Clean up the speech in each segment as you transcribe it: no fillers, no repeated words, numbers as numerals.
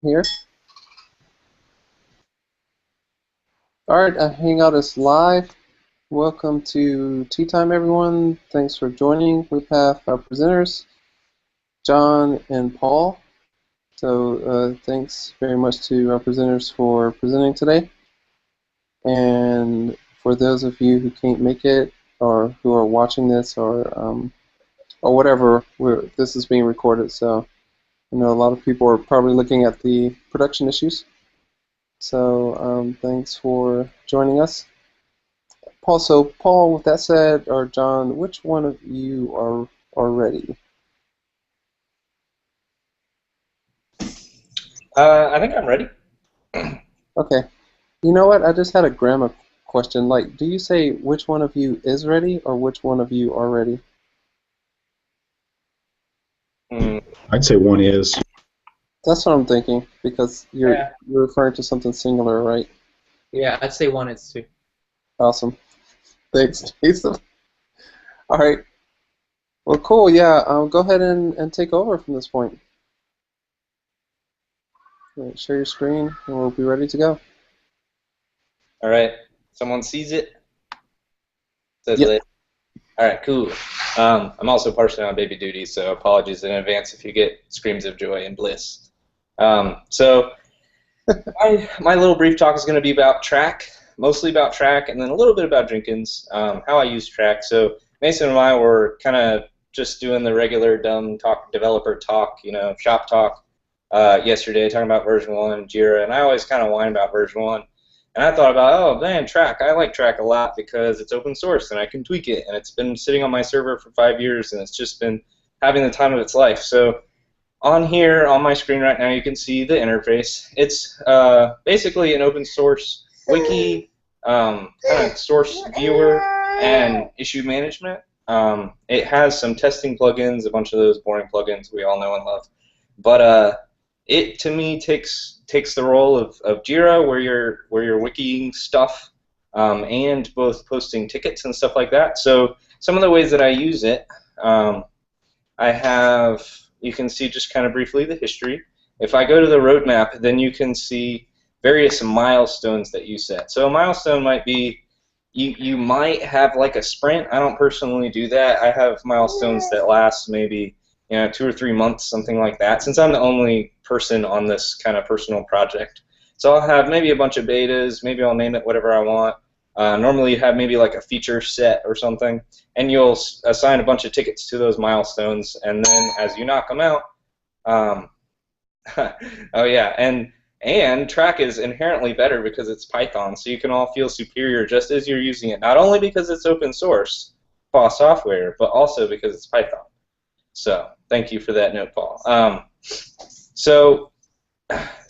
Here. All right, Hangout is live. Welcome to Tea Time, everyone. Thanks for joining. We have our presenters, John and Paul. So thanks very much to our presenters for presenting today. And for those of you who can't make it or who are watching this or whatever, this is being recorded. So I know a lot of people are probably looking at the production issues. So thanks for joining us. Paul, with that said, or John, which one of you are ready? I think I'm ready. Okay. You know what? I just had a grammar question. Like, do you say which one of you is ready or which one of you are ready? I'd say one is. That's what I'm thinking because you're referring to something singular, right? Yeah, I'd say one is too. Awesome. Thanks, Jason. All right. Well, cool. Yeah. Go ahead and take over from this point. Right, share your screen, and we'll be ready to go. All right. Someone sees it? Says Yep. lit. All right, cool. I'm also partially on baby duty, so apologies in advance if you get screams of joy and bliss. So my little brief talk is going to be about Trac, mostly about Trac, and then a little bit about Jenkins, how I use Trac. So Mason and I were kind of just doing the regular dumb talk, developer talk, shop talk yesterday, talking about version 1 and Jira, and I always kind of whine about version 1. And I thought about, oh man, Trac. I like Trac a lot because it's open source and I can tweak it, and it's been sitting on my server for 5 years, and it's just been having the time of its life. So on here, on my screen right now, you can see the interface. It's basically an open source wiki, kind of source viewer and issue management. It has some testing plugins, a bunch of those boring plugins we all know and love. But it, to me, takes the role of Jira, where you're wikiing stuff and both posting tickets and stuff like that. So some of the ways that I use it, you can see just kind of briefly the history. If I go to the roadmap, then you can see various milestones that you set. So a milestone might be, you might have like a sprint. I don't personally do that. I have milestones that last maybe 2 or 3 months, something like that, since I'm the only person on this kind of personal project. So I'll have maybe a bunch of betas, maybe I'll name it whatever I want. Normally you have maybe like a feature set or something, and you'll assign a bunch of tickets to those milestones, and then as you knock them out, oh yeah, and Trac is inherently better because it's Python, so you can all feel superior just as you're using it, not only because it's open source, FOSS software, but also because it's Python. So thank you for that note, Paul. So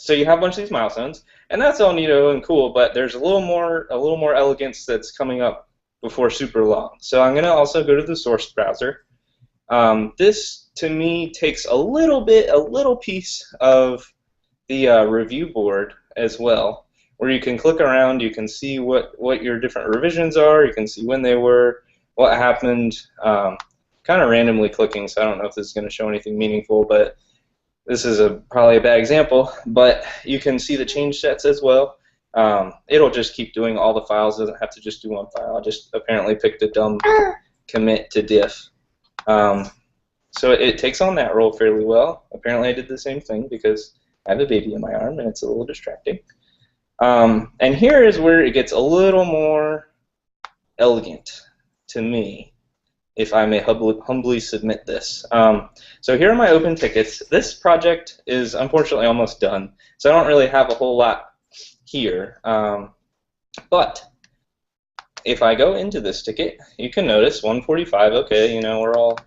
you have a bunch of these milestones, and that's all neato and cool, but there's a little more elegance that's coming up before super long. So I'm going to also go to the source browser. This, to me, takes a little piece of the review board as well, where you can click around, you can see what your different revisions are, you can see when they were, what happened, kind of randomly clicking, so I don't know if this is going to show anything meaningful, but this is probably a bad example, but you can see the change sets as well. It'll just keep doing all the files, doesn't have to just do one file. I just apparently picked a dumb commit to diff. So it takes on that role fairly well. Apparently I did the same thing because I have a baby in my arm and it's a little distracting. And here is where it gets a little more elegant to me, if I may humbly submit this. So here are my open tickets. This project is unfortunately almost done, so I don't really have a whole lot here. But if I go into this ticket, you can notice 145, okay, we're all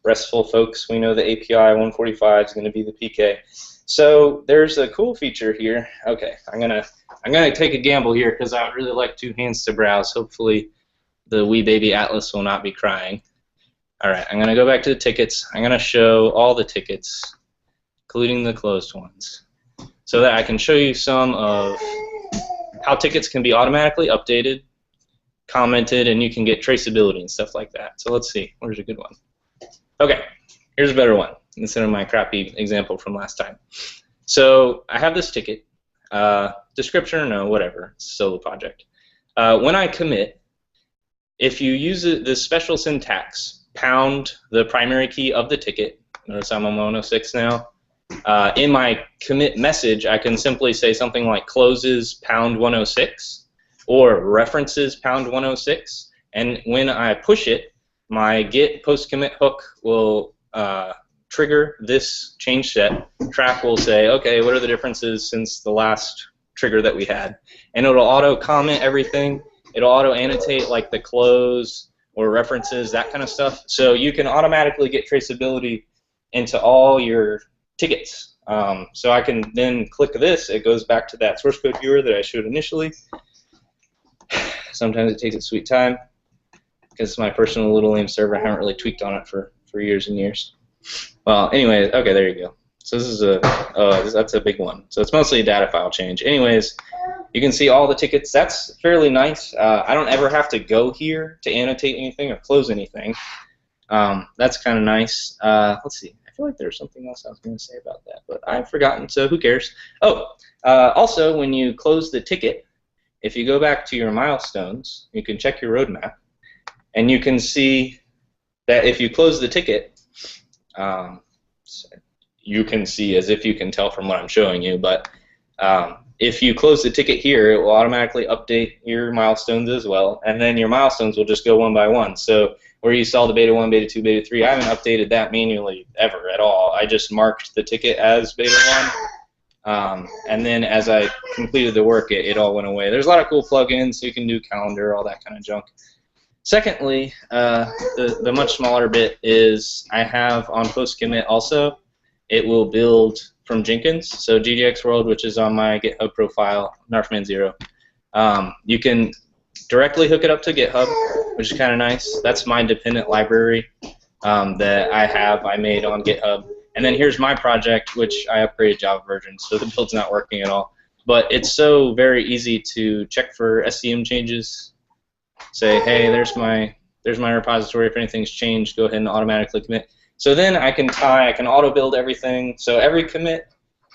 RESTful folks. We know the API 145 is going to be the PK. So there's a cool feature here. Okay, I'm gonna take a gamble here because I would really like 2 hands to browse. Hopefully the wee baby Atlas will not be crying. All right, I'm going to go back to the tickets. I'm going to show all the tickets, including the closed ones, so that I can show you some of how tickets can be automatically updated, commented, and you can get traceability and stuff like that. So let's see. Where's a good one? Okay, here's a better one instead of my crappy example from last time. So I have this ticket. Description or no, whatever. It's a solo project. When I commit, if you use this special syntax, pound the primary key of the ticket. Notice I'm on 106 now. In my commit message, I can simply say something like closes pound 106 or references pound 106. And when I push it, my get post commit hook will trigger this change set. Track will say, okay, what are the differences since the last trigger that we had? And it'll auto comment everything. It'll auto annotate like the close or references, that kind of stuff. So you can automatically get traceability into all your tickets. So I can then click this. It goes back to that source code viewer that I showed initially. Sometimes it takes its sweet time because it's my personal little lame server. I haven't really tweaked on it for years and years. Well, anyway, okay, there you go. So this is that's a big one. So it's mostly a data file change. Anyways, you can see all the tickets. That's fairly nice. I don't ever have to go here to annotate anything or close anything. That's kind of nice. Let's see. I feel like there was something else I was going to say about that, but I've forgotten, so who cares? Oh, also, when you close the ticket, if you go back to your milestones, you can check your roadmap, and you can see that if you close the ticket, you can see as if you can tell from what I'm showing you, but if you close the ticket here, it will automatically update your milestones as well, and then your milestones will just go one by one. So where you saw the beta 1, beta 2, beta 3, I haven't updated that manually ever at all. I just marked the ticket as beta 1, and then as I completed the work, it all went away. There's a lot of cool plugins, so you can do calendar, all that kind of junk. Secondly, the much smaller bit is I have on post commit also, it will build from Jenkins. So GDX World, which is on my GitHub profile, Narfman0. You can directly hook it up to GitHub, which is kind of nice. That's my dependent library that I made on GitHub. And then here's my project, which I upgraded Java version, so the build's not working at all. But it's so very easy to check for SCM changes. Say, hey, there's my repository. If anything's changed, go ahead and automatically commit. So then I can auto build everything. So every commit,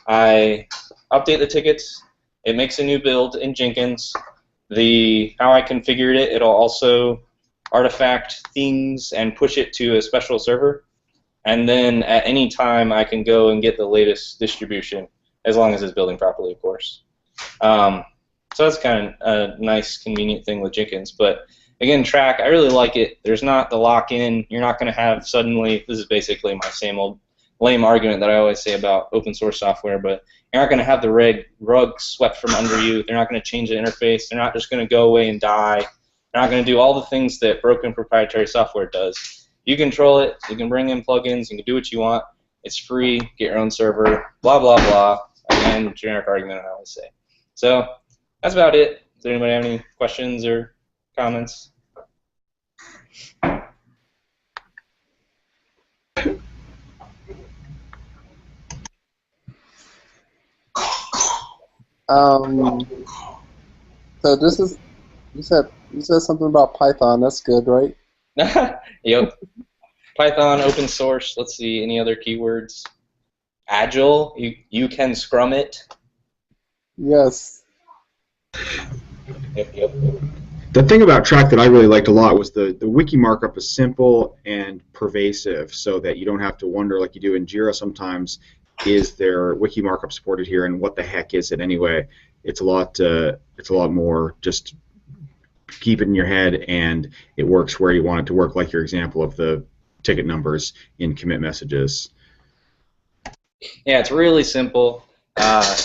I update the tickets. It makes a new build in Jenkins. How I configured it, it'll also artifact things and push it to a special server. And then at any time, I can go and get the latest distribution, as long as it's building properly, of course. So that's kind of a nice, convenient thing with Jenkins. But again, Track, I really like it. There's not the lock-in. You're not going to have suddenly, this is basically my same old lame argument that I always say about open source software, but you're not going to have the rug swept from under you. They're not going to change the interface. They're not just going to go away and die. They're not going to do all the things that broken proprietary software does. You control it. You can bring in plugins. You can do what you want. It's free. Get your own server. Blah, blah, blah. Again, generic argument I always say. So that's about it. Does anybody have any questions or comments? So this is you said something about Python. That's good, right? Yep. Python, open source. Let's see, any other keywords? Agile. You can Scrum it. Yes. Yep. The thing about Track that I really liked a lot was the wiki markup is simple and pervasive, so that you don't have to wonder like you do in Jira sometimes. Is there wiki markup supported here, and what the heck is it anyway? It's a lot more just keep it in your head, and it works where you want it to work, like your example of the ticket numbers in commit messages. Yeah, it's really simple.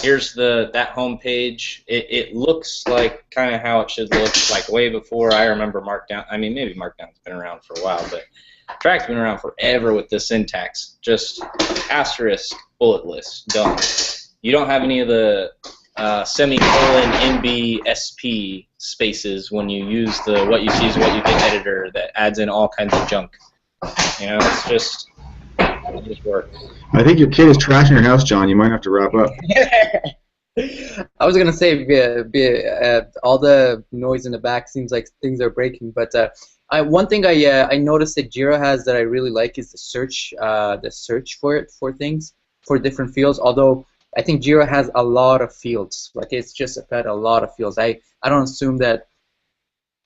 Here's that home page. It looks like kind of how it should look, like way before I remember Markdown. I mean, maybe Markdown's been around for a while, but Track's been around forever with this syntax. Just asterisk, bulletless, done. You don't have any of the semicolon NBSP spaces when you use the what you see is what you get editor that adds in all kinds of junk. You know, it just works. I think your kid is trashing your house, John. You might have to wrap up. I was gonna say, all the noise in the back seems like things are breaking. But one thing I noticed that Jira has that I really like is the search for things for different fields. Although I think Jira has a lot of fields. Like it's just about a lot of fields. I don't assume that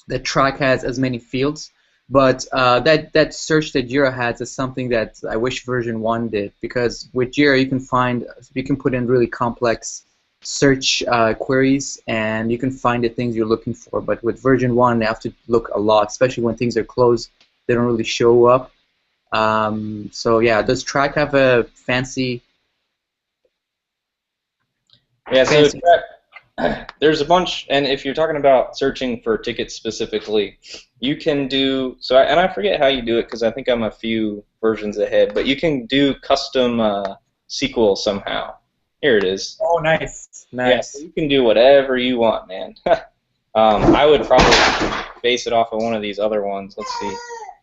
the Track has as many fields, but that search that Jira has is something that I wish version 1 did, because with Jira you can put in really complex search queries and you can find the things you're looking for. But with version 1, they have to look a lot, especially when things are closed. They don't really show up. So yeah, does Track have a fancy? Yeah, so there's a bunch, and if you're talking about searching for tickets specifically, you can do so. And I forget how you do it because I think I'm a few versions ahead. But you can do custom SQL somehow. Here it is. Oh, nice, nice. Yeah, so you can do whatever you want, man. I would probably base it off of one of these other ones. Let's see,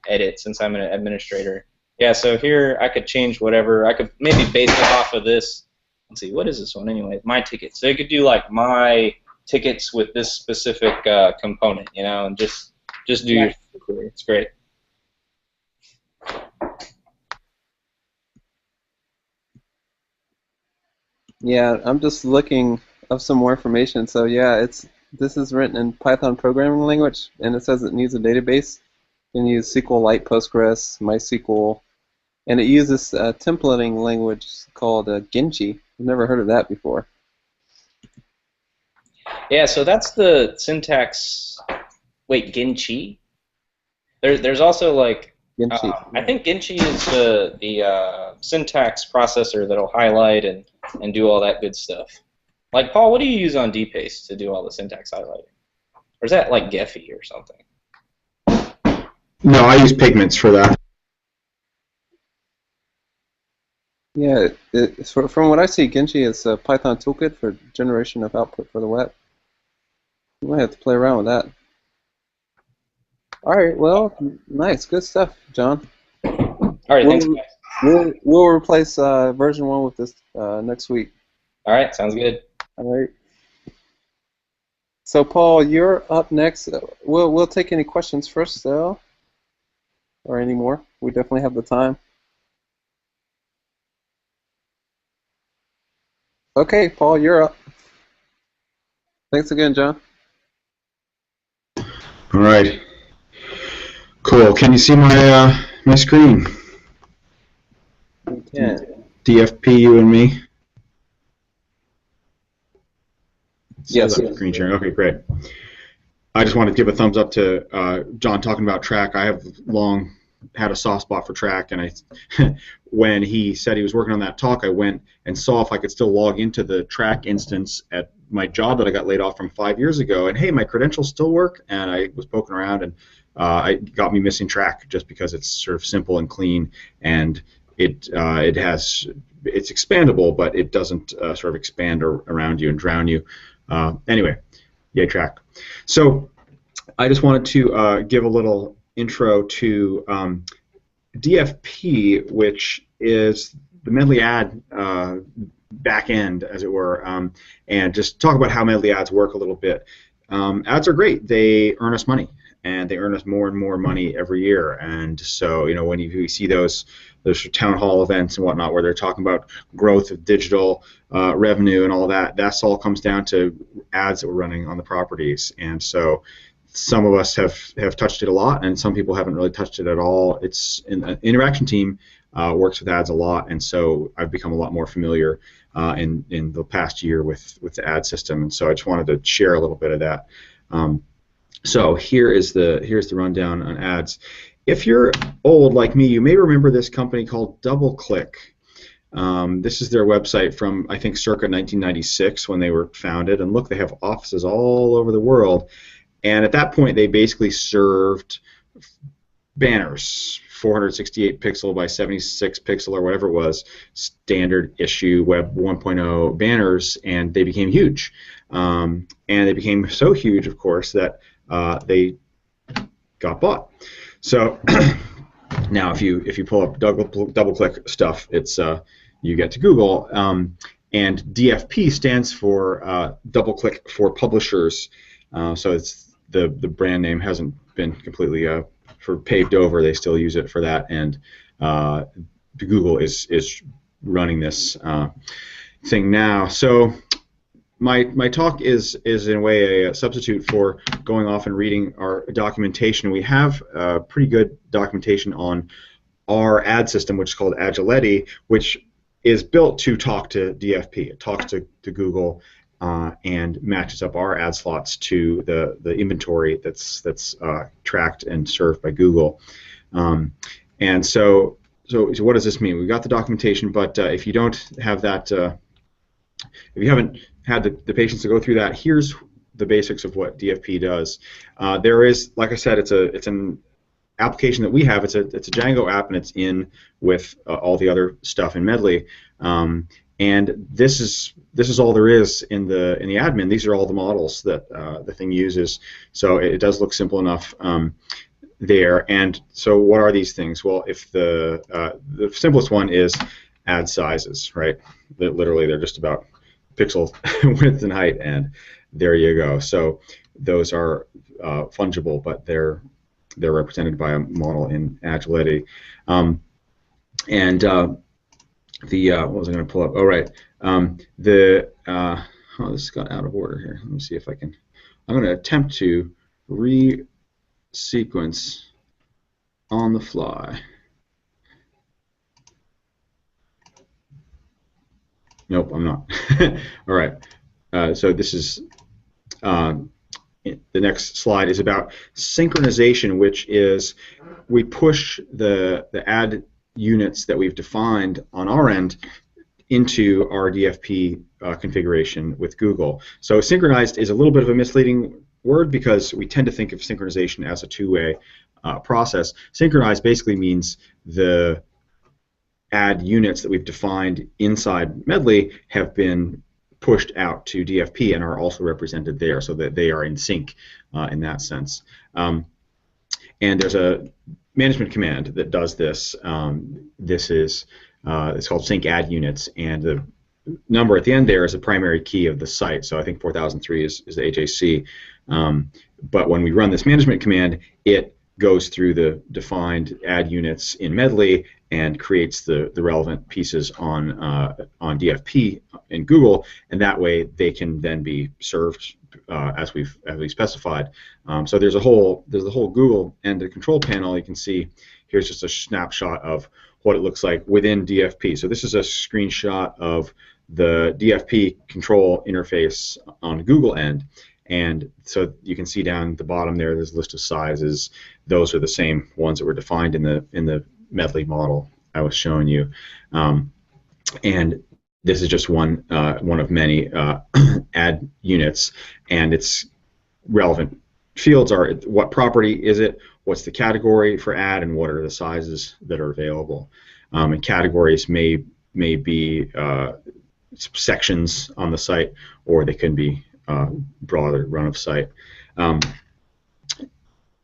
edit, since I'm an administrator. Yeah, so here I could change whatever. I could maybe base it off of this. Let's see, what is this one anyway? My tickets. So you could do like my tickets with this specific component, you know, and just do your query. It's great. Yeah, I'm just looking up some more information. So yeah, this is written in Python programming language, and it says it needs a database. You can use SQLite, Postgres, MySQL, and it uses a templating language called Genchi. I've never heard of that before. Yeah, so that's the syntax. Wait, Genchi? There's also like Genchi. I think Genchi is the syntax processor that'll highlight and do all that good stuff. Like, Paul, what do you use on DPaste to do all the syntax highlighting? Or is that like Gephi or something? No, I use Pigments for that. Yeah, from what I see, Genchi is a Python toolkit for generation of output for the web. You might have to play around with that. All right, well, nice, good stuff, John. All right, thanks, guys. We'll replace version 1 with this next week. All right, sounds good. All right. So, Paul, you're up next. We'll take any questions first, though, or any more. We definitely have the time. Okay, Paul, you're up. Thanks again, John. All right. Cool. Can you see my my screen? We can. DFP, you and me. Yes. Screen sharing. Okay, great. I just wanted to give a thumbs up to John talking about Track. I have long had a soft spot for Track, and I, when he said he was working on that talk, I went and saw if I could still log into the Track instance at my job that I got laid off from 5 years ago, and hey, my credentials still work, and I was poking around, and it got me missing Track just because it's sort of simple and clean, and it's expandable, but it doesn't sort of expand around you and drown you. Anyway, yay Track. So I just wanted to give a little intro to DFP, which is the Medley ad back end, as it were, and just talk about how Medley ads work a little bit. Ads are great. They earn us money, and they earn us more and more money every year. And so, you know, when you see those town hall events and whatnot where they're talking about growth of digital revenue and all that, that's all comes down to ads that we're running on the properties. And so some of us have touched it a lot, and some people haven't really touched it at all. It's the interaction team works with ads a lot, and so I've become a lot more familiar in the past year with the ad system, and so I just wanted to share a little bit of that. So here's the rundown on ads. If you're old like me, you may remember this company called DoubleClick. This is their website from, I think, circa 1996 when they were founded, and look, they have offices all over the world. And at that point, they basically served banners, 468 pixel by 76 pixel or whatever it was, standard issue Web 1.0 banners, and they became huge. And they became so huge, of course, that they got bought. So now, if you pull up DoubleClick stuff, it's you get to Google, and DFP stands for DoubleClick for Publishers. So it's the brand name hasn't been completely paved over. They still use it for that, and Google is running this. thing now. So my talk is in a way a substitute for going off and reading our documentation. We have pretty good documentation on our ad system, which is called Agility, which is built to talk to DFP. It talks to Google and matches up our ad slots to the inventory that's tracked and served by Google. And so what does this mean? We've got the documentation, but if you don't have that, if you haven't had the patience to go through that, here's the basics of what DFP does. There is, like I said, it's an application that we have. It's a Django app, and it's in with all the other stuff in Medley. And this is all there is in the admin. These are all the models that the thing uses. So it does look simple enough there. And so what are these things? Well, if the simplest one is ad sizes, right? Literally, they're just about pixel width and height, and there you go. So those are fungible, but they're represented by a model in Agility. What was I going to pull up? Oh, right. This got out of order here. Let me see if I can. I'm going to attempt to resequence on the fly. Nope, I'm not. All right. So this is the next slide is about synchronization, which is we push the ad units that we've defined on our end into our DFP configuration with Google. So synchronized is a little bit of a misleading word because we tend to think of synchronization as a two-way process. Synchronized basically means the ad units that we've defined inside Medley have been pushed out to DFP and are also represented there, so that they are in sync in that sense. And there's a management command that does this. This is it's called sync ad units, and the number at the end there is the primary key of the site. So I think 4003 is the HAC. But when we run this management command, it goes through the defined ad units in Medley and creates the relevant pieces on DFP in Google, and that way they can then be served as we specified. So there's the whole Google and the control panel. You can see here's just a snapshot of what it looks like within DFP. So this is a screenshot of the DFP control interface on Google end. And so you can see down at the bottom there's a list of sizes. Those are the same ones that were defined in the Medley model I was showing you. And this is just one of many ad units, and its relevant fields are what property is it, what's the category for ad, and what are the sizes that are available. And categories may be sections on the site, or they can be broader run of site.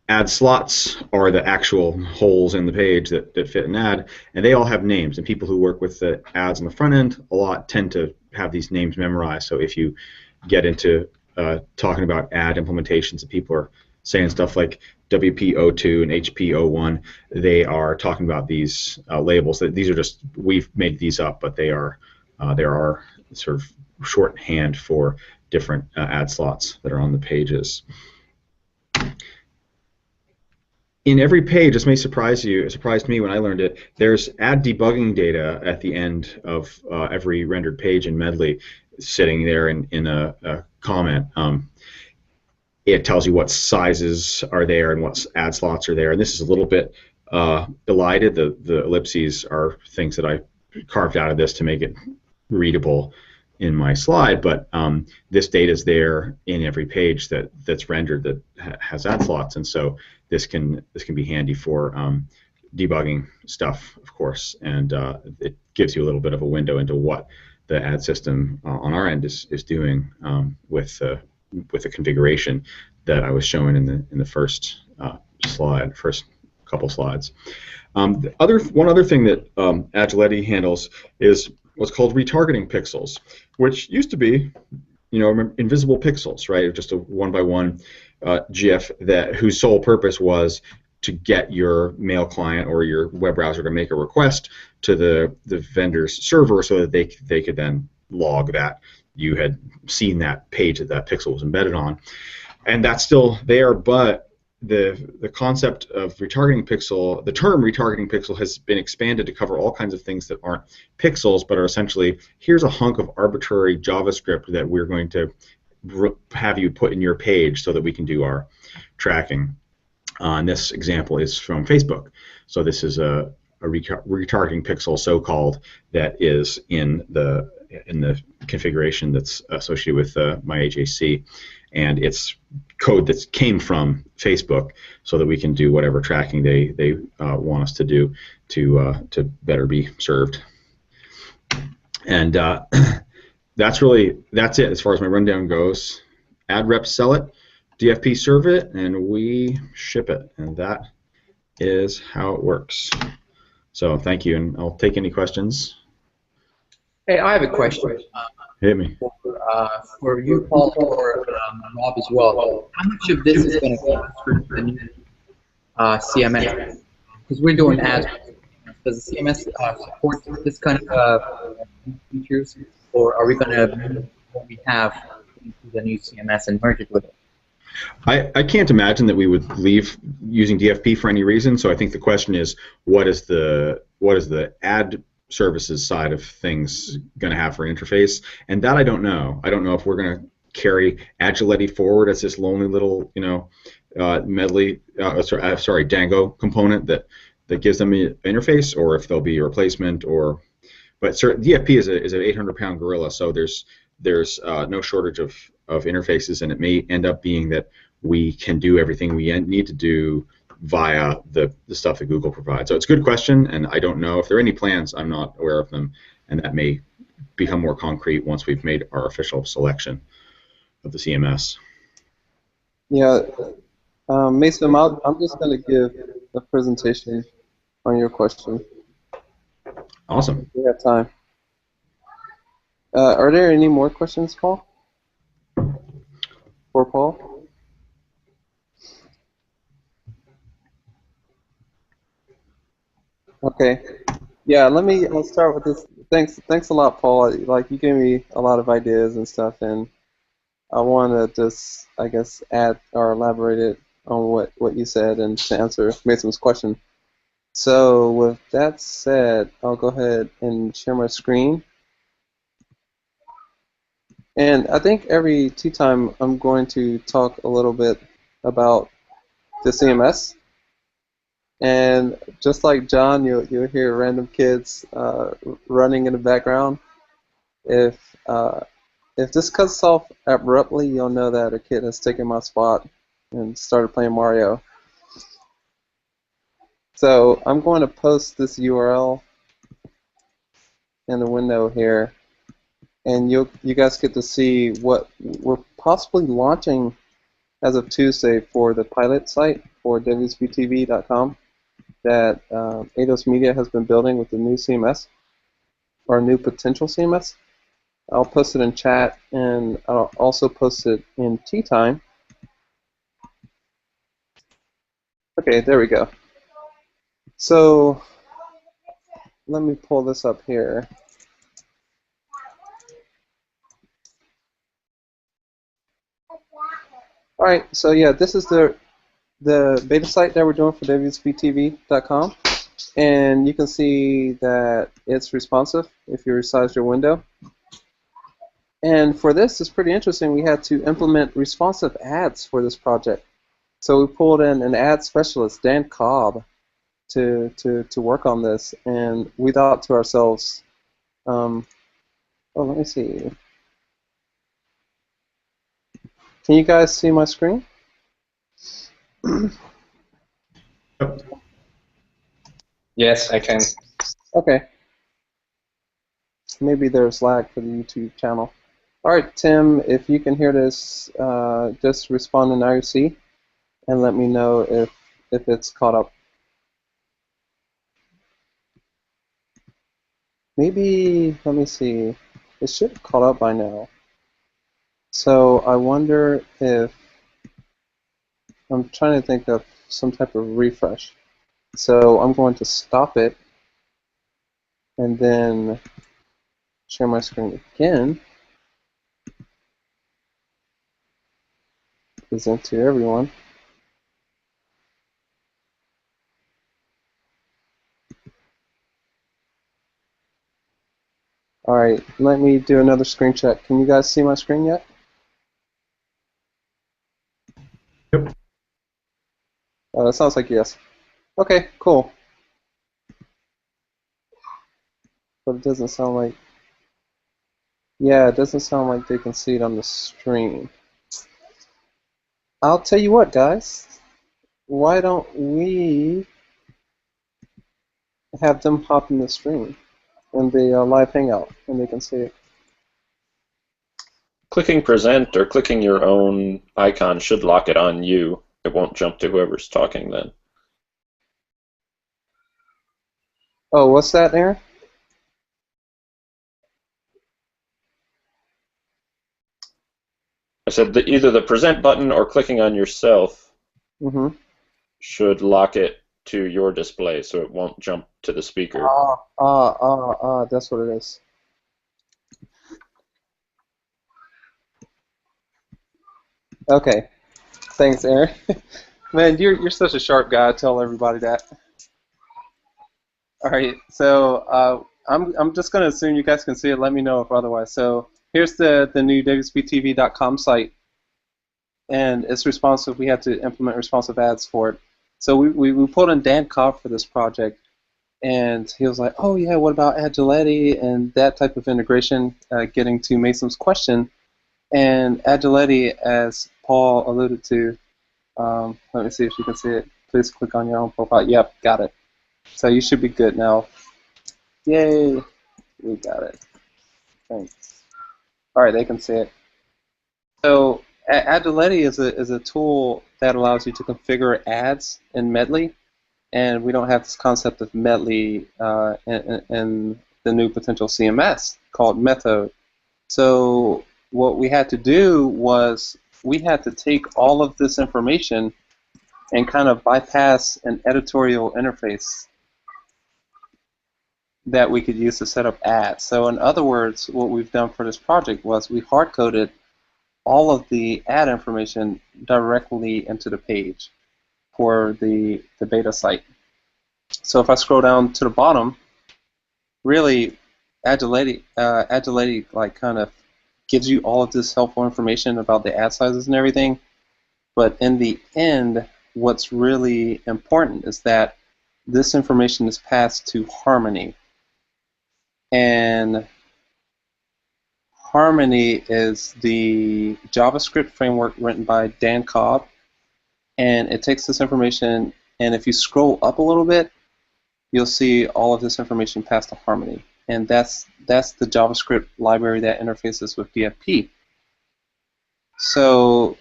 Ad slots are the actual holes in the page that fit an ad, and they all have names, and people who work with the ads on the front end a lot tend to have these names memorized. So if you get into talking about ad implementations and people are saying stuff like WP02 and HP01, they are talking about these labels. These are just, we've made these up, but there are sort of shorthand for different ad slots that are on the pages. In every page, this may surprise you, it surprised me when I learned it, there's ad debugging data at the end of every rendered page in Medley sitting there in a comment. It tells you what sizes are there and what ad slots are there, and this is a little bit elided. The ellipses are things that I carved out of this to make it readable in my slide, but this data is there in every page that's rendered that has ad slots, and so this can be handy for debugging stuff, of course, and it gives you a little bit of a window into what the ad system on our end is doing with the configuration that I was showing in the first slide, first couple slides. One other thing that Agility handles is what's called retargeting pixels, which used to be, invisible pixels, right? Just a one-by-one GIF whose sole purpose was to get your mail client or your web browser to make a request to the vendor's server so that they could then log that you had seen that page that that pixel was embedded on. And that's still there, but the concept of retargeting pixel, the term retargeting pixel has been expanded to cover all kinds of things that aren't pixels, but are essentially, here's a hunk of arbitrary JavaScript that we're going to have you put in your page so that we can do our tracking. And this example is from Facebook. So this is a retargeting pixel, so-called, that is in the configuration that's associated with my AJC, and it's code that came from Facebook, so that we can do whatever tracking they want us to do to better be served. And that's it as far as my rundown goes. Ad reps sell it, DFP serve it, and we ship it, and that is how it works. So thank you, and I'll take any questions. Hey, I have a question. Hit me. For you, Paul, or Rob as well. How much of this is going to come through the new CMS? Because we're doing ads. Does the CMS support this kind of features, or are we going to move what we have into the new CMS and merge it with it? I can't imagine that we would leave using DFP for any reason. So I think the question is, what is the ad services side of things going to have for an interface? And that I don't know. I don't know if we're going to carry Agility forward as this lonely little, medley, Django component that gives them an interface, or if there'll be a replacement. But DFP is an 800-pound gorilla, so there's no shortage of interfaces, and it may end up being that we can do everything we need to do via the stuff that Google provides. So it's a good question, and I don't know if there are any plans. I'm not aware of them, and that may become more concrete once we've made our official selection of the CMS. Yeah, Mason, I'm just going to give a presentation on your question. Awesome. We have time. Are there any more questions, Paul? For Paul? Okay. Yeah, I'll start with this. Thanks a lot, Paul. Like, you gave me a lot of ideas and stuff, and I want to just, I guess, add or elaborate it on what you said and to answer Mason's question. So with that said, I'll go ahead and share my screen. And I think every tea time I'm going to talk a little bit about the CMS. And just like John, you'll hear random kids running in the background. If this cuts off abruptly, you'll know that a kid has taken my spot and started playing Mario. So I'm going to post this URL in the window here, and you guys get to see what we're possibly launching as of Tuesday for the pilot site for WSBTV.com that Eidos Media has been building with the new CMS, or new potential CMS. I'll post it in chat, and I'll also post it in tea time. Okay, there we go. So let me pull this up here. All right, so yeah, this is the beta site that we're doing for WSBTV.com, and you can see that it's responsive if you resize your window. And for this, it's pretty interesting. We had to implement responsive ads for this project. So we pulled in an ad specialist, Dan Cobb, to work on this, and we thought to ourselves, oh, let me see. Can you guys see my screen? Yes, I can. Okay. Maybe there's lag for the YouTube channel. All right, Tim, if you can hear this, just respond in IRC and let me know if it's caught up. Maybe, let me see. It should have caught up by now. So I wonder if, I'm trying to think of some type of refresh. So I'm going to stop it, and then share my screen again. Present to everyone. All right, let me do another screen check. Can you guys see my screen yet? Yep. That sounds like yes. Okay, cool. But it doesn't sound like, yeah, it doesn't sound like they can see it on the stream. I'll tell you what, guys. Why don't we have them hop in the stream in the live hangout and they can see it? Clicking present or clicking your own icon should lock it on you. It won't jump to whoever's talking then. Oh, what's that, Aaron? I said that either the present button or clicking on yourself Mm-hmm. should lock it to your display so it won't jump to the speaker. That's what it is. Okay. Thanks, Aaron. Man, you're such a sharp guy. I tell everybody that. All right, so I'm just gonna assume you guys can see it. Let me know if otherwise. So here's the new WSBTV.com site, and it's responsive. We had to implement responsive ads for it. So we pulled in Dan Cobb for this project, and he was like, "Oh yeah, what about Agility and that type of integration?" Getting to Mason's question, and Agility, as Paul alluded to, let me see if you can see it. Please click on your own profile. Yep, got it. So you should be good now. Yay, we got it. Thanks. All right, they can see it. So Agility is a tool that allows you to configure ads in Medley, and we don't have this concept of Medley in the new potential CMS called Method. So what we had to do was we had to take all of this information and kind of bypass an editorial interface that we could use to set up ads. So in other words, what we've done for this project was we hard-coded all of the ad information directly into the page for the beta site. So if I scroll down to the bottom, really Agility like kind of gives you all of this helpful information about the ad sizes and everything. But in the end, what's really important is that this information is passed to Harmony. And Harmony is the JavaScript framework written by Dan Cobb, and it takes this information, and if you scroll up a little bit, you'll see all of this information passed to Harmony, and that's the JavaScript library that interfaces with DFP. So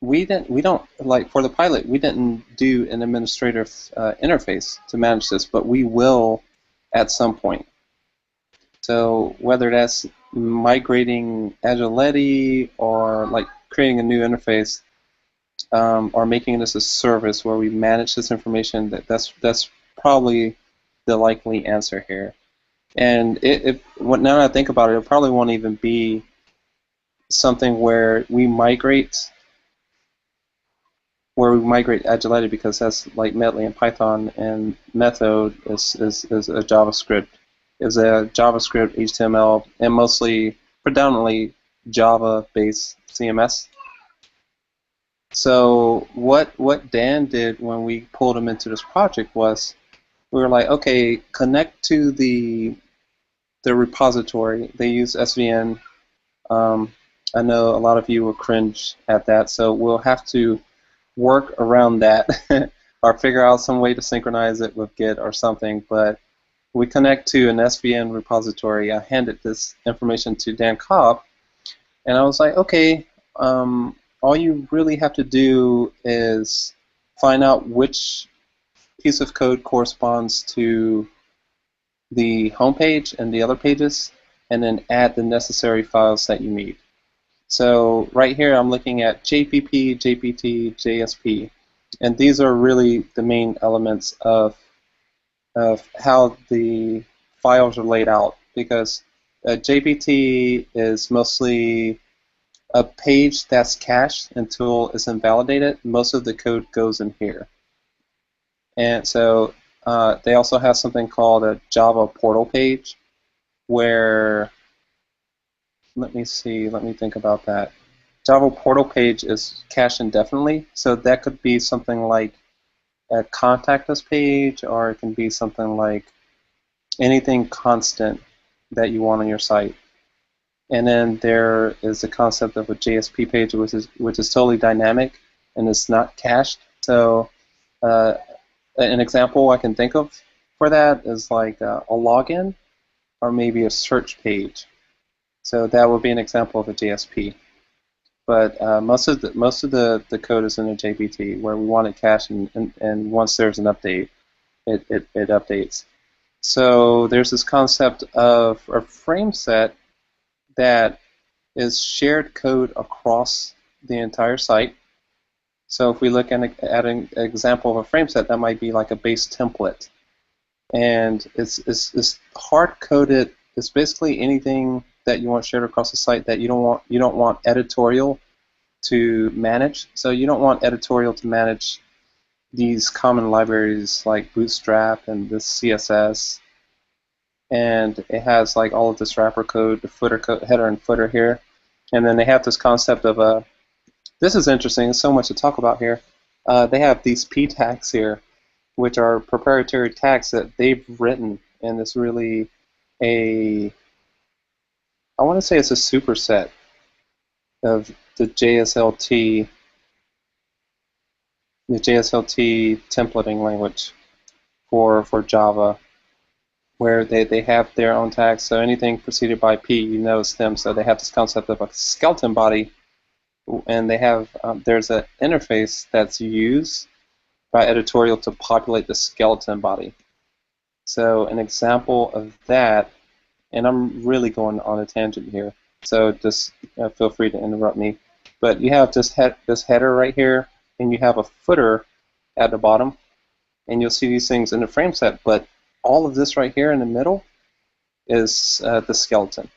we don't like for the pilot, we didn't do an administrative interface to manage this, but we will at some point. So whether that's migrating Agility or like creating a new interface or making this a service where we manage this information, that's probably the likely answer here. And now that I think about it, it probably won't even be something where we migrate Agility, because that's like Medley and Python, and Method is a JavaScript. Is a JavaScript, HTML, and predominantly Java-based CMS. So what Dan did when we pulled him into this project was we were like, okay, connect to the repository. They use SVN. I know a lot of you will cringe at that, so we'll have to work around that or figure out some way to synchronize it with Git or something, but we connect to an SVN repository. I handed this information to Dan Cobb, and I was like, okay, all you really have to do is find out which piece of code corresponds to the home page and the other pages, and then add the necessary files that you need. So right here I'm looking at JPP, JPT, JSP, and these are really the main elements of how the files are laid out, because JBT is mostly a page that's cached until it's invalidated. Most of the code goes in here. And so they also have something called a Java portal page where, let me think about that. Java portal page is cached indefinitely, so that could be something like a contact us page, or it can be something like anything constant that you want on your site. And then there is the concept of a JSP page, which is totally dynamic and it's not cached. So an example I can think of for that is like a login or maybe a search page. So that would be an example of a JSP. But most of the code is in a JBT where we want it cached, and once there's an update, it updates. So there's this concept of a frame set that is shared code across the entire site. So if we look at an example of a frame set, that might be like a base template. And it's hard-coded. It's basically anything that you want shared across the site that you don't want editorial to manage. So you don't want editorial to manage these common libraries like Bootstrap and this CSS. And it has like all of this wrapper code, the footer code, header and footer here. And then they have this concept of this is interesting. There's so much to talk about here. They have these P tags here, which are proprietary tags that they've written, and it's really I want to say it's a superset of the JSLT templating language for Java, where they have their own tags. So anything preceded by P, you know it's them. So they have this concept of a skeleton body, and they have there's an interface that's used by editorial to populate the skeleton body. So an example of that, and I'm really going on a tangent here, so just feel free to interrupt me. But you have this header right here, and you have a footer at the bottom, and you'll see these things in the frame set. But all of this right here in the middle is the skeleton.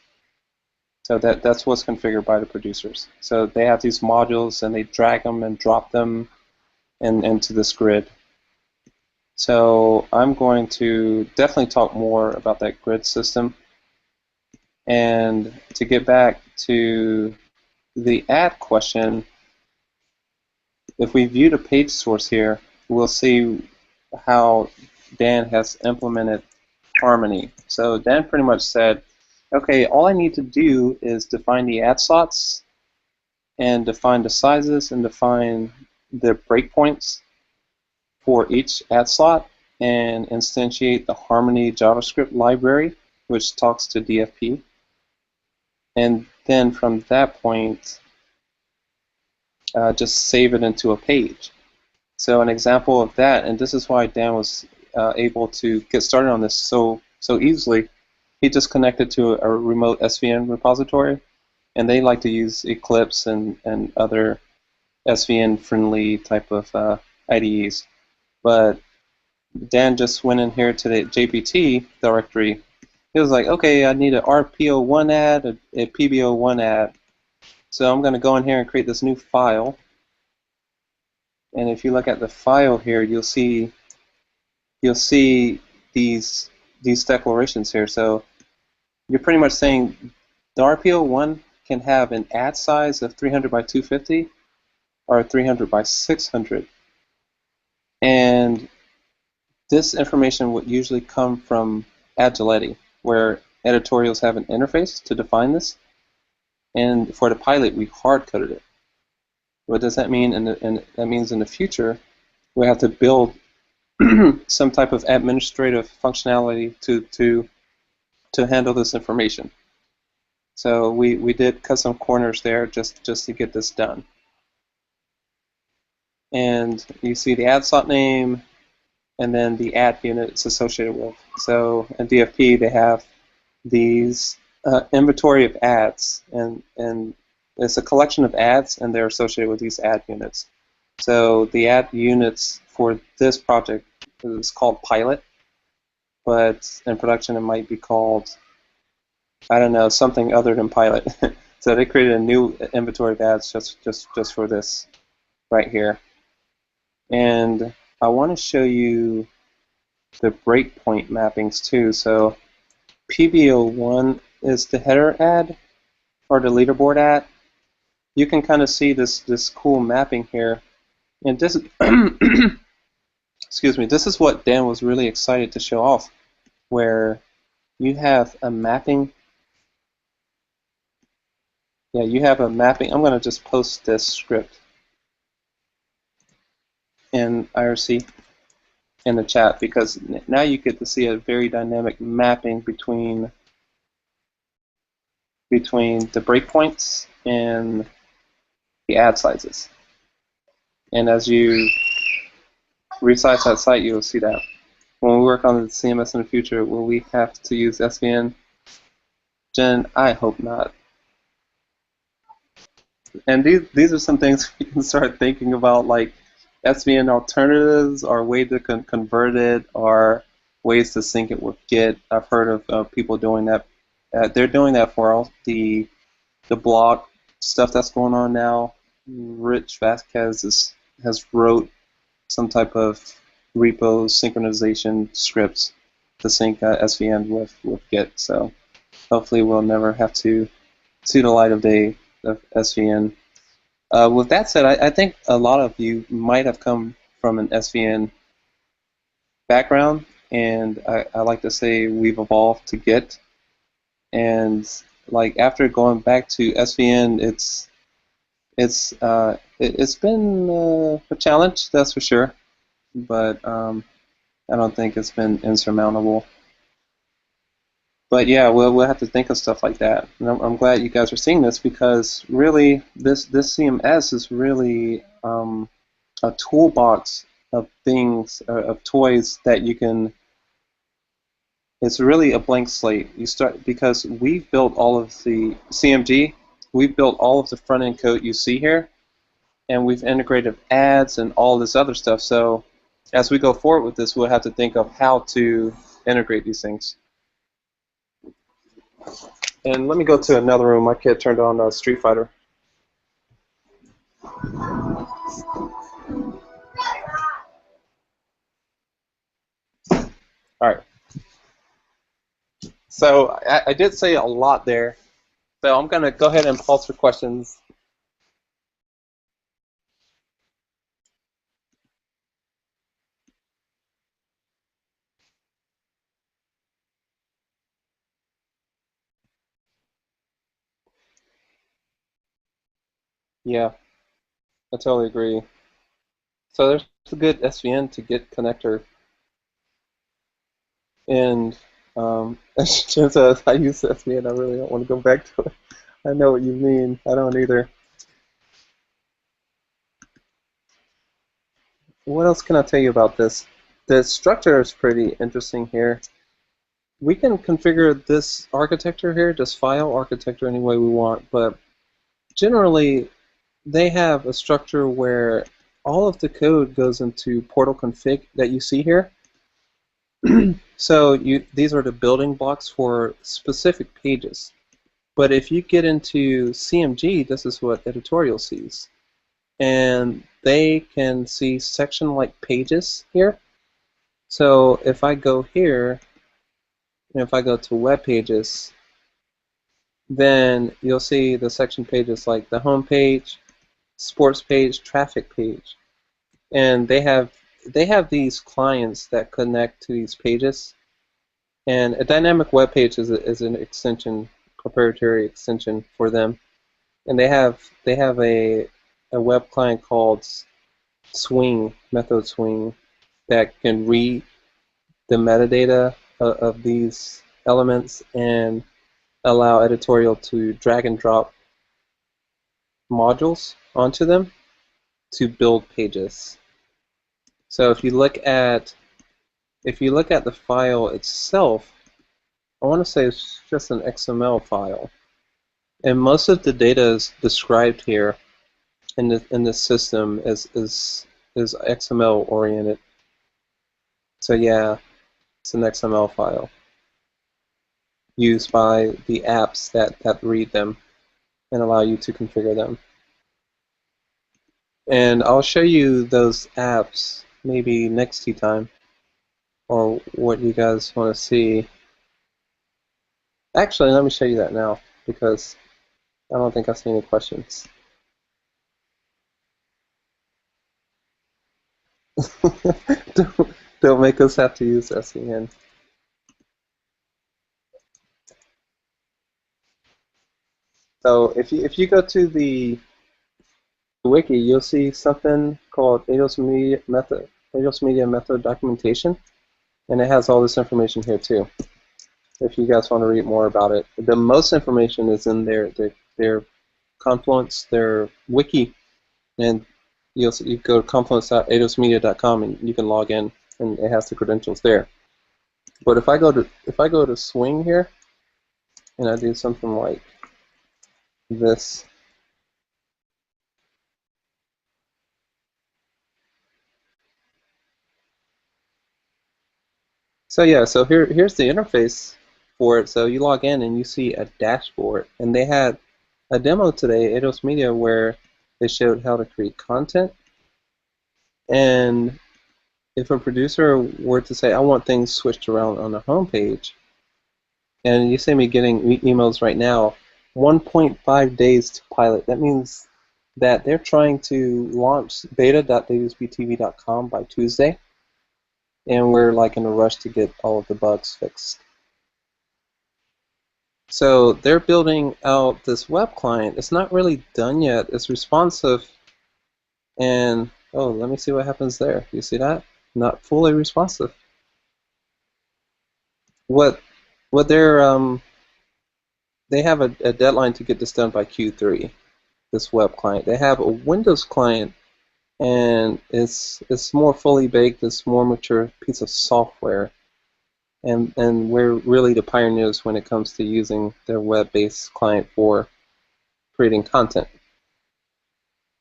So that's what's configured by the producers. So they have these modules, and they drag them and drop them into this grid. So I'm going to definitely talk more about that grid system. And to get back to the add question, if we view the page source here, we'll see how Dan has implemented Harmony. So Dan pretty much said, okay, all I need to do is define the add slots and define the sizes and define the breakpoints for each add slot and instantiate the Harmony JavaScript library, which talks to DFP. And then from that point, just save it into a page. So an example of that, and this is why Dan was able to get started on this so easily, he just connected to a remote SVN repository, and they like to use Eclipse and other SVN-friendly type of IDEs. But Dan just went in here to the JBT directory. He was like, okay, I need an RPO1 add, a PBO1 add. So I'm going to go in here and create this new file. And if you look at the file here, you'll see these declarations here. So you're pretty much saying the RPO1 can have an add size of 300 by 250 or 300 by 600. And this information would usually come from Agility, where editorials have an interface to define this. And for the pilot, we hard-coded it. What does that mean? That means in the future, we have to build some type of administrative functionality to handle this information. So we did cut some corners there just to get this done. And you see the add slot name, and then the add unit it's associated with. So in DFP, they have these inventory of ads, and it's a collection of ads, and they're associated with these add units. So the add units for this project is called pilot, but in production it might be called I don't know, something other than Pilot. So they created a new inventory of ads just for this right here. And I want to show you the breakpoint mappings too. So PBO1 is the header ad or the leaderboard ad. You can kind of see this cool mapping here. And this excuse me, this is what Dan was really excited to show off, where you have a mapping. Yeah, you have a mapping. I'm going to just post this script in IRC in the chat, because now you get to see a very dynamic mapping between the breakpoints and the ad sizes. And as you resize that site, you will see that. When we work on the CMS in the future, will we have to use SVN? Jen, I hope not. And these are some things we can start thinking about, like SVN alternatives, or ways to convert it, or ways to sync it with Git. I've heard of people doing that. They're doing that for all the blog stuff that's going on now. Rich Vasquez has wrote some type of repo synchronization scripts to sync SVN with Git. So hopefully we'll never have to see the light of day of SVN. With that said, I think a lot of you might have come from an SVN background, and I like to say we've evolved to Git. And like after going back to SVN, it's been a challenge, that's for sure. But I don't think it's been insurmountable. But yeah, we'll have to think of stuff like that. And I'm glad you guys are seeing this, because really this CMS is really a toolbox of things, of toys that you can. It's really a blank slate. You start, because we've built all of the CMG. We've built all of the front end code you see here, and we've integrated ads and all this other stuff. So as we go forward with this, we'll have to think of how to integrate these things. And let me go to another room. My kid turned on Street Fighter. All right. So I did say a lot there. So I'm going to go ahead and pause for questions. Yeah, I totally agree. So there's a good SVN to Git connector. And as Jen says, I use SVN. I really don't want to go back to it. I know what you mean. I don't either. What else can I tell you about this? The structure is pretty interesting here. We can configure this architecture here, this file architecture, any way we want, but generally they have a structure where all of the code goes into portal config that you see here. So these are the building blocks for specific pages. But if you get into CMG, this is what editorial sees. And they can see section-like pages here. So if I go here, and if I go to web pages, then you'll see the section pages like the home page, sports page, traffic page. And they have these clients that connect to these pages. And a dynamic web page is an extension, proprietary extension for them. And they have a web client called Swing, Method Swing, that can read the metadata of these elements and allow editorial to drag and drop modules onto them to build pages. So if you look at the file itself, I want to say it's just an XML file, and most of the data is described here in the system is XML oriented. So yeah, it's an XML file. used by the apps that read them and allow you to configure them. And I'll show you those apps maybe next tea time, or what you guys want to see. Actually, let me show you that now, because I don't think I see any questions. don't make us have to use SVN. So if you go to the wiki, you'll see something called ADOS Media Method Documentation, and it has all this information here too. If you guys want to read more about it, the most information is in their Confluence, their wiki, and you go to confluence.adosmedia.com and you can log in, and it has the credentials there. But if I go to Swing here, and I do something like this. So yeah, so here's the interface for it. So you log in and you see a dashboard, and they had a demo today, ADOS Media, where they showed how to create content. And if a producer were to say, I want things switched around on the home page, and you see me getting emails right now, 1.5 days to pilot. That means that they're trying to launch beta.adosbtv.com by Tuesday, and we're like in a rush to get all of the bugs fixed. So they're building out this web client. It's not really done yet. It's responsive, and oh, let me see what happens there. You see that? Not fully responsive. What they're they have a deadline to get this done by Q3. This web client. They have a Windows client, and it's more fully baked. It's more mature piece of software, and we're really the pioneers when it comes to using their web-based client for creating content.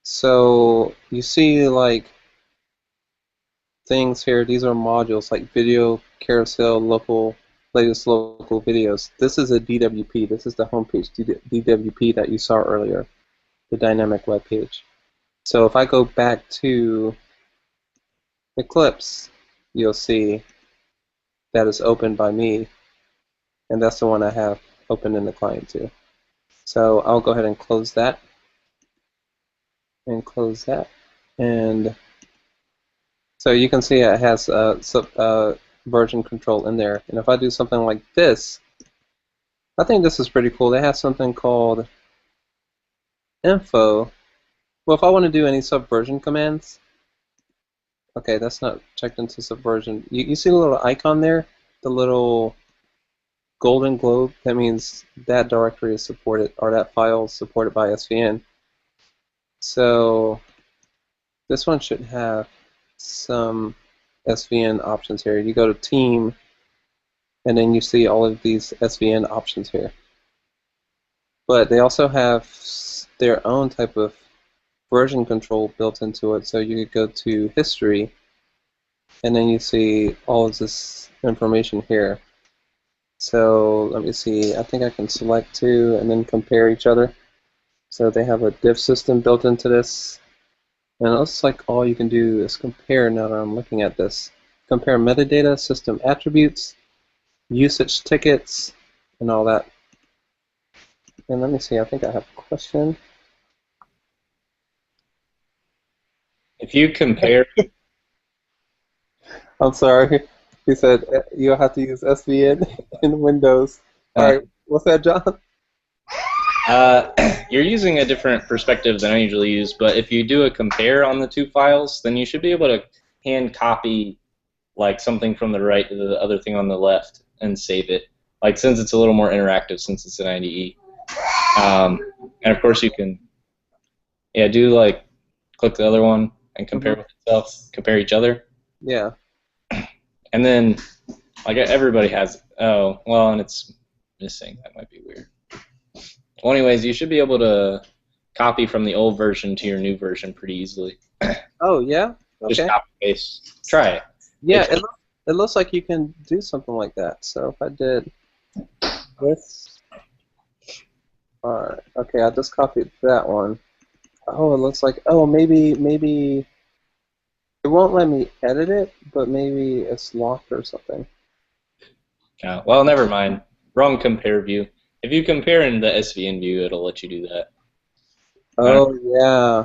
So you see like things here. These are modules like video, carousel, latest local videos. This is a DWP. This is the homepage DWP that you saw earlier, the dynamic web page. So if I go back to Eclipse, you'll see that is opened by me, and that's the one I have open in the client too. So I'll go ahead and close that, and close that, and so you can see it has version control in there. And if I do something like this, I think this is pretty cool. They have something called info. Well, if I want to do any subversion commands, okay, that's not checked into subversion. You see the little icon there, the little golden globe? That means that directory is supported, or that file is supported by SVN. So this one should have some SVN options here. You go to Team, and then you see all of these SVN options here. But they also have their own type of version control built into it. So you could go to History, and then you see all of this information here. So let me see, I think I can select two and then compare each other. So they have a diff system built into this. And it looks like all you can do is compare, now that I'm looking at this. Compare metadata, system attributes, usage tickets, and all that. And let me see, I think I have a question. If you compare... I'm sorry. He said you'll have to use SVN in Windows. All right, what's that, John? You're using a different perspective than I usually use, but if you do a compare on the two files, then you should be able to hand copy like something from the right to the other thing on the left and save it. Like since it's a little more interactive since it's an IDE. And of course you can, do like click the other one and compare with itself, compare each other. Yeah. And then like everybody has, and it's missing. That might be weird. Well, anyways, you should be able to copy from the old version to your new version pretty easily. Oh, yeah? Okay. Just copy paste. Try it. Yeah, it looks like you can do something like that. So if I did this. Alright, okay, I just copied that one. Oh, it looks like, oh, maybe it won't let me edit it, but maybe it's locked or something. Well, never mind. Wrong compare view. If you compare in the SVN view, it'll let you do that. Oh, yeah.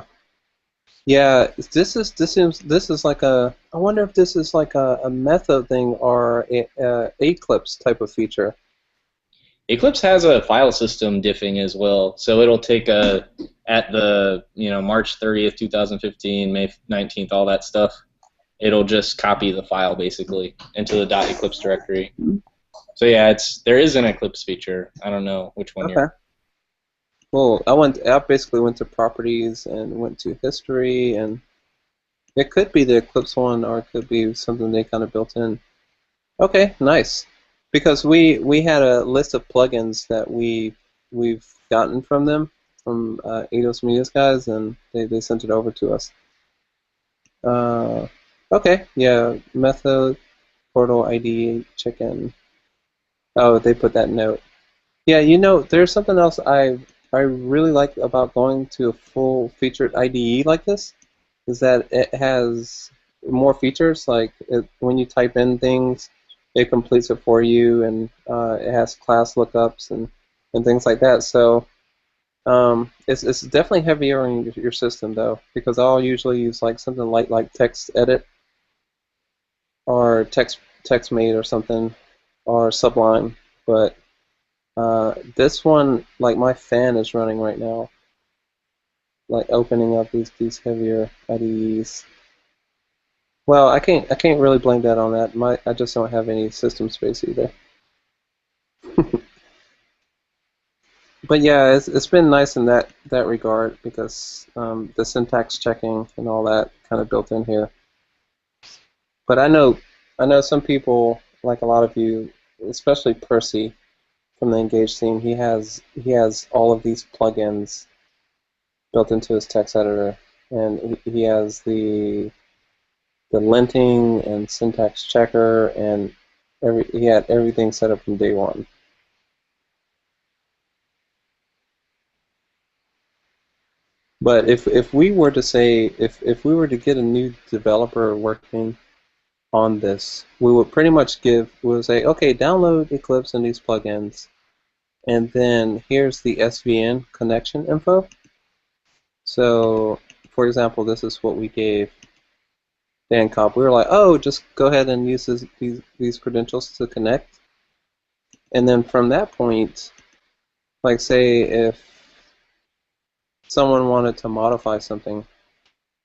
Yeah, this is like a, I wonder if this is like a method thing or a Eclipse type of feature. Eclipse has a file system diffing as well, so it'll take at the March 30th, 2015, May 19th, all that stuff. It'll just copy the file basically into the .eclipse directory. So yeah, there is an Eclipse feature. I don't know which one you're. Well, I basically went to properties and went to history, and it could be the Eclipse one, or it could be something they kind of built in. Okay, nice. Because we had a list of plugins that we've gotten from them, from Eidos Media's guys, and they sent it over to us. Okay, yeah, method, portal ID, check-in. Oh, they put that note. Yeah, there's something else I really like about going to a full-featured IDE like this, is that it has more features. Like when you type in things, it completes it for you, and it has class lookups and things like that. So it's definitely heavier on your system though, because I'll usually use like something like TextEdit or TextMate or something, or Sublime, but this one, like my fan is running right now, like opening up these heavier IDEs. Well, I can't really blame that on that. I just don't have any system space either. But yeah, it's been nice in that regard, because the syntax checking and all that kind of built in here. But I know some people, like a lot of you, especially Percy from the Engage team, he has all of these plugins built into his text editor, and he has the linting and syntax checker, and he had everything set up from day one. But if we were to say, if we were to get a new developer working on this, we would pretty much we would say, okay, download Eclipse and these plugins, and then here's the SVN connection info. So, for example, this is what we gave Dan Cobb. We were like, oh, just go ahead and use these credentials to connect. And then from that point, like say if someone wanted to modify something,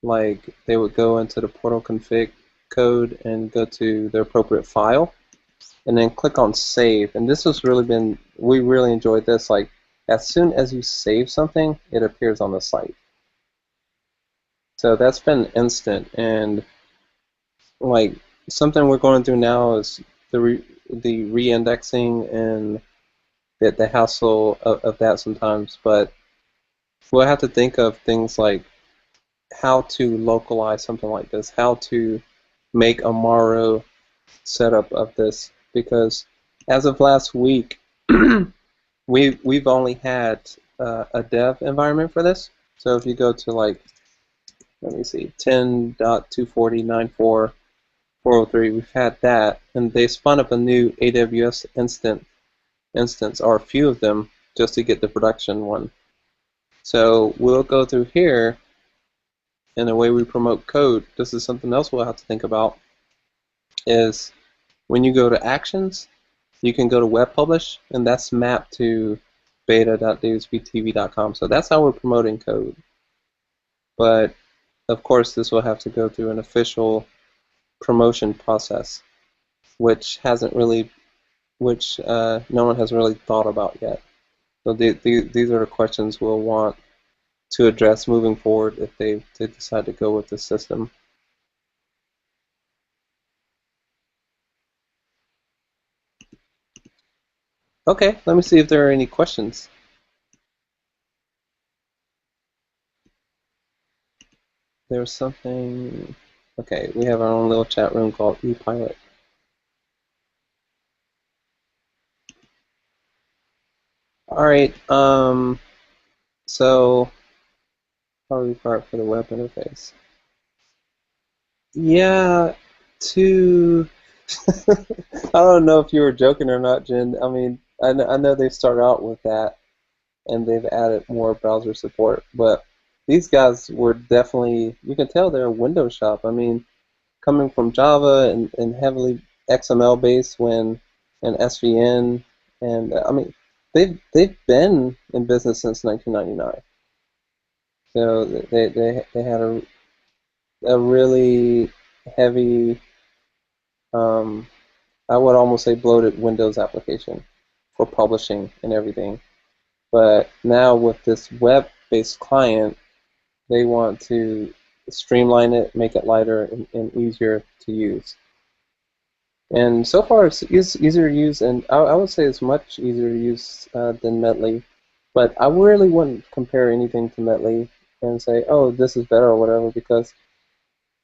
like they would go into the portal config code and go to the appropriate file, and then click on save. And this has really we really enjoyed this. Like as soon as you save something, it appears on the site. So that's been instant. And like something we're going through now is the re-indexing and the hassle of that sometimes. But we'll have to think of things like how to localize something like this, how to make a Maro setup of this, because as of last week, we've only had a dev environment for this. So if you go to like, let me see, 10.240.94.403, we've had that, and they spun up a new AWS instance, or a few of them, just to get the production one. So we'll go through here, and the way we promote code, this is something else we'll have to think about, is when you go to Actions, you can go to Web Publish, and that's mapped to beta.davisbtv.com. So that's how we're promoting code. But of course, this will have to go through an official promotion process, which no one has really thought about yet. So these are the questions we'll want to address moving forward if they decide to go with this system. Okay, let me see if there are any questions. There's something. Okay, we have our own little chat room called ePilot. All right. So probably part for the web interface. Yeah, to I don't know if you were joking or not, Jen. I mean, I know they start out with that, and they've added more browser support, but these guys were definitely, you can tell they're a Windows shop. I mean, coming from Java and heavily XML based and SVN, and I mean, they've been in business since 1999. So they had a really heavy, um, I would almost say bloated Windows application for publishing and everything. But now with this web-based client, they want to streamline it, make it lighter and easier to use. And so far, it's easier to use, and I would say it's much easier to use than Metli. But I really wouldn't compare anything to Metli and say, oh, this is better or whatever, because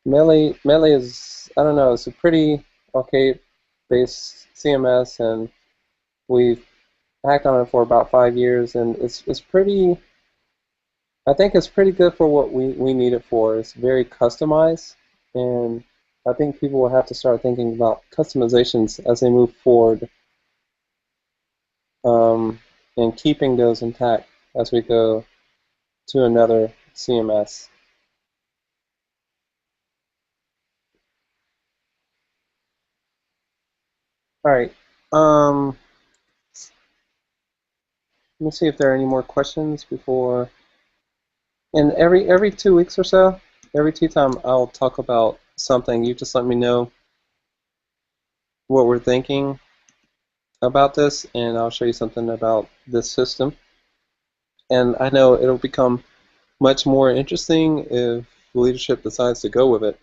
Metli is, I don't know, it's a pretty arcade-based CMS, and we've hacked on it for about 5 years, and it's pretty. I think it's pretty good for what we need it for. It's very customized, and I think people will have to start thinking about customizations as they move forward, um, and keeping those intact as we go to another CMS. All right. Let me see if there are any more questions before. And every 2 weeks or so, every tea time, I'll talk about something. You just let me know what we're thinking about this, and I'll show you something about this system. And I know it'll become much more interesting if leadership decides to go with it.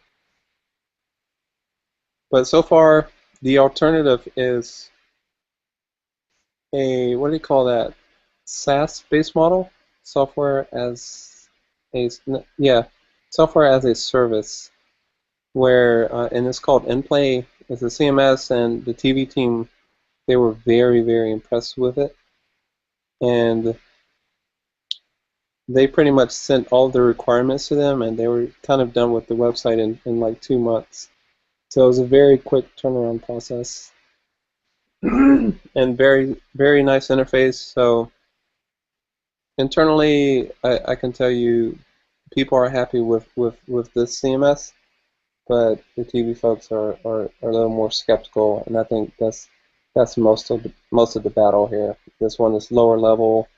But so far, the alternative is a, what do you call that? SaaS-based model, software as a, yeah, software as a service, where and it's called InPlay. It's a CMS, and the TV team, they were very, very impressed with it, and they pretty much sent all the requirements to them, and they were kind of done with the website in like 2 months. So it was a very quick turnaround process, and very, very nice interface. So internally, I can tell you, people are happy with this CMS, but the TV folks are a little more skeptical, and I think that's most of the battle here. This one is lower level,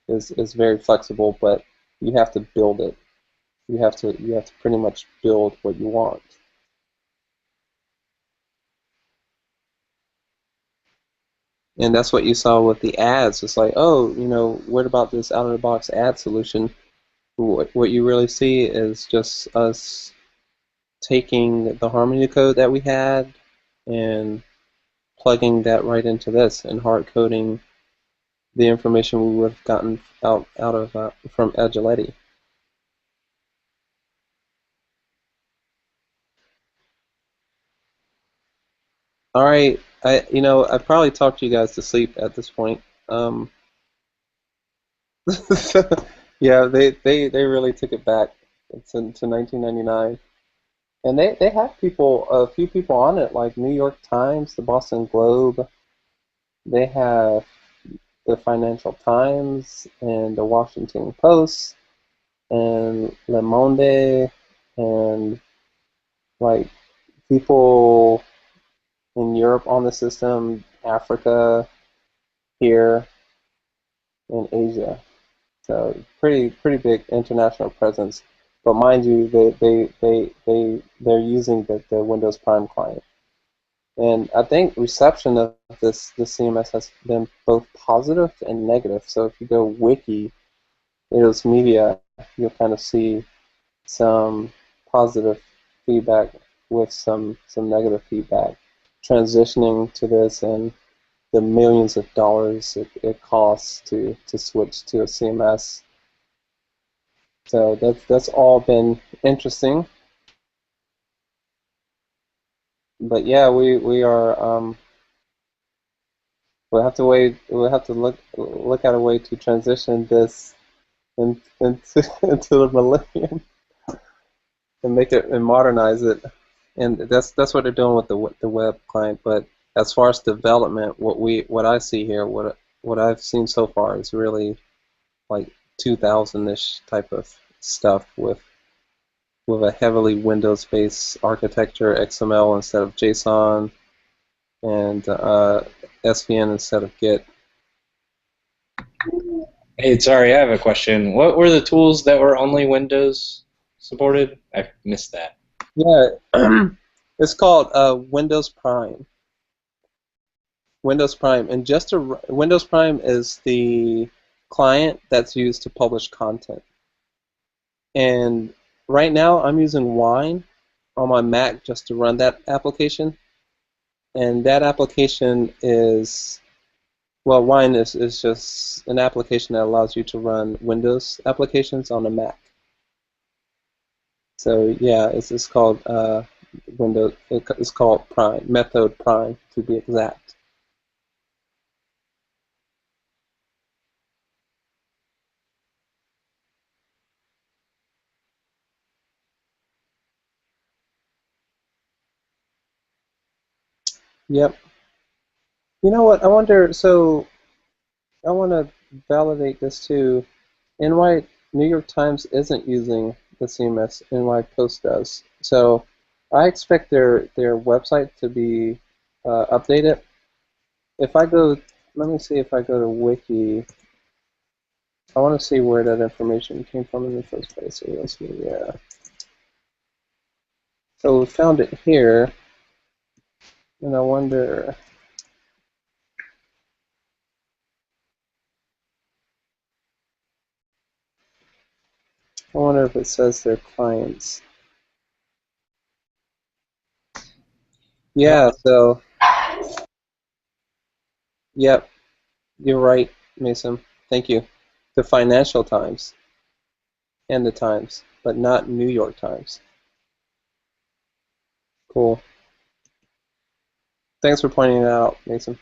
is very flexible, but you have to build it. You have to pretty much build what you want. And that's what you saw with the ads. It's like, oh, what about this out-of-the-box ad solution? What you really see is just us taking the Harmony code that we had and plugging that right into this and hard coding the information we would have gotten out of from Agility. All right, I probably talked you guys to sleep at this point. Yeah, they really took it back to 1999, and they have a few people on it, like New York Times, the Boston Globe. They have the Financial Times and the Washington Post and Le Monde, and like people in Europe on the system, Africa, here, and Asia. So pretty big international presence. But mind you, they're using the Windows Prime client. And I think reception of this CMS has been both positive and negative. So if you go wiki, Eidos Media, you'll kind of see some positive feedback with some negative feedback. Transitioning to this and the millions of dollars it costs to switch to a CMS. So that's all been interesting. But yeah, we are we'll have to wait. We'll have to look at a way to transition this into into the millennium and make it and modernize it. And that's what they're doing with the web client. But as far as development, what I see here, what I've seen so far is really like 2000-ish type of stuff with a heavily Windows-based architecture, XML instead of JSON, and SVN instead of Git. Hey, sorry, I have a question. What were the tools that were only Windows supported? I missed that. Yeah, it's called Windows Prime. Windows Prime, and Windows Prime is the client that's used to publish content. And right now, I'm using Wine on my Mac just to run that application. And that application is, well, Wine is just an application that allows you to run Windows applications on a Mac. So yeah, it's called Windows. It's called Prime, Method Prime to be exact. Yep. You know what? I wonder. So I want to validate this too. NY New York Times isn't using the CMS. NY Post does. So I expect their website to be updated. If I go, let me see if I go to Wiki. I want to see where that information came from in the first place. So let's see. Yeah. So we found it here, and I wonder. I wonder if it says their clients. Yeah, so, yep, you're right, Mason. Thank you. The Financial Times and the Times, but not New York Times. Cool. Thanks for pointing that out, Mason.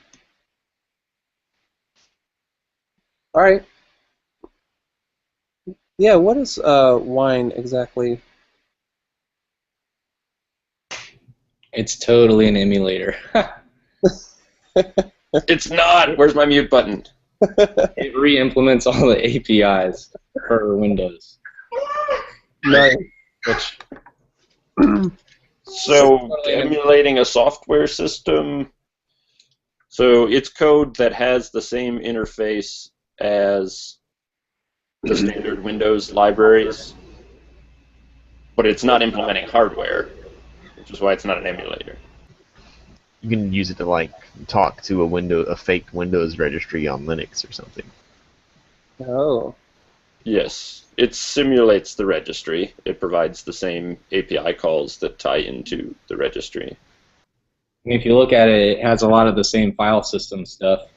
All right. Yeah, what is Wine exactly? It's totally an emulator. It's not! Where's my mute button? It re-implements all the APIs for Windows. Nice. Which So, emulating a software system, so it's code that has the same interface as the standard Windows libraries, but it's not implementing hardware, which is why it's not an emulator. You can use it to like talk to a fake Windows registry on Linux or something. Oh. Yes, it simulates the registry. It provides the same API calls that tie into the registry. if you look at it, it has a lot of the same file system stuff.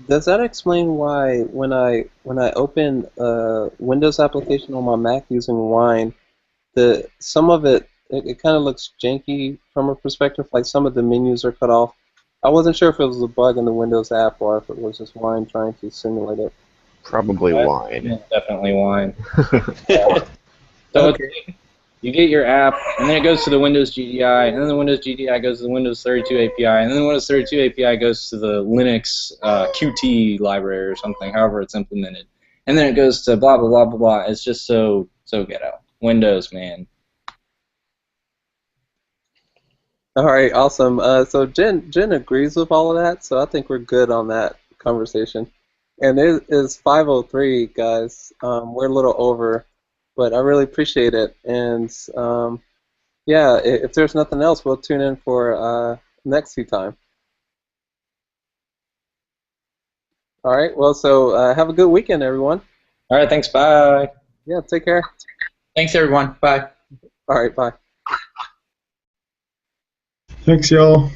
Does that explain why when I open a Windows application on my Mac using Wine, some of it kind of looks janky from a perspective, like some of the menus are cut off. I wasn't sure if it was a bug in the Windows app or if it was just Wine trying to simulate it. Probably Wine. Yeah, definitely Wine. So Okay. you get your app, and then it goes to the Windows GDI, and then the Windows GDI goes to the Windows 32 API, and then the Windows 32 API goes to the Linux Qt library or something, however it's implemented. And then it goes to blah, blah, blah, blah, blah. It's just so ghetto. Windows, man. All right, awesome. So Jen agrees with all of that, so I think we're good on that conversation. And it is 5:03, guys. We're a little over, but I really appreciate it. And yeah, if there's nothing else, we'll tune in for next Tea Time. All right. Well, so have a good weekend, everyone. All right, thanks. Bye. Yeah, take care. Thanks, everyone. Bye. All right, bye. Thanks, y'all.